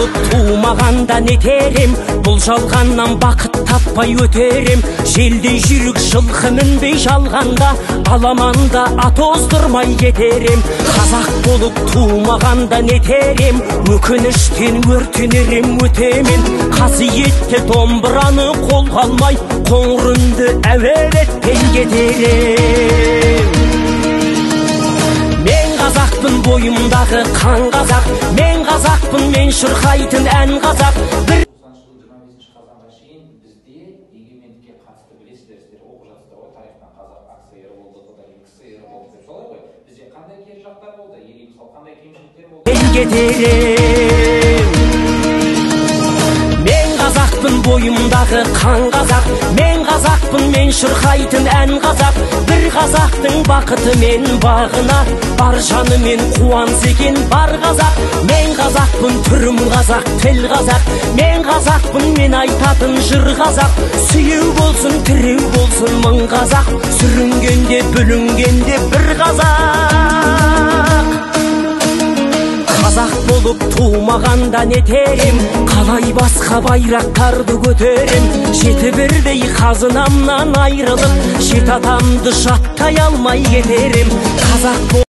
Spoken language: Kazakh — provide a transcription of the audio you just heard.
болып туымағанда нетерем, бұл жалғаннан бақыт таппай өтерем. Желдей жүрік жылқы мінбей жалғанда, аламанда ат оздырмай кетерем. Қазақ болып туымағанда нетерем, өкініштен өртенерем өтемен. Қасиетті домбыраны қолға алмай, қоңыр үнді әуелетпен кетерем. Мен қазақпын, бойымдағы қан қазақ, мен қазақпын, мен шырқайтын ән қазақ. Мен қазақпын, бойымдағы қан қазақ, мен қазақпын, мен шырқайтын ән қазақ. Бір қазақтың бақыты мен бағына, бар жаны мен қуанса екен бар қазақ. Мен қазақпын, түрім қазақ, тіл қазақ, мен қазақпын, мен айтатын жыр қазақ. Сүйеу болсын, тіреу болсын мың қазақ, сүрінгенде бүлінгенде бір қазақ. Қазақ болып туымағанда нетерем, қалай басқа байрақтарды көтерем. Жеті бірдей қазынамнан айрылып, жеті атамды жаттай алмай кетерем. Қазақ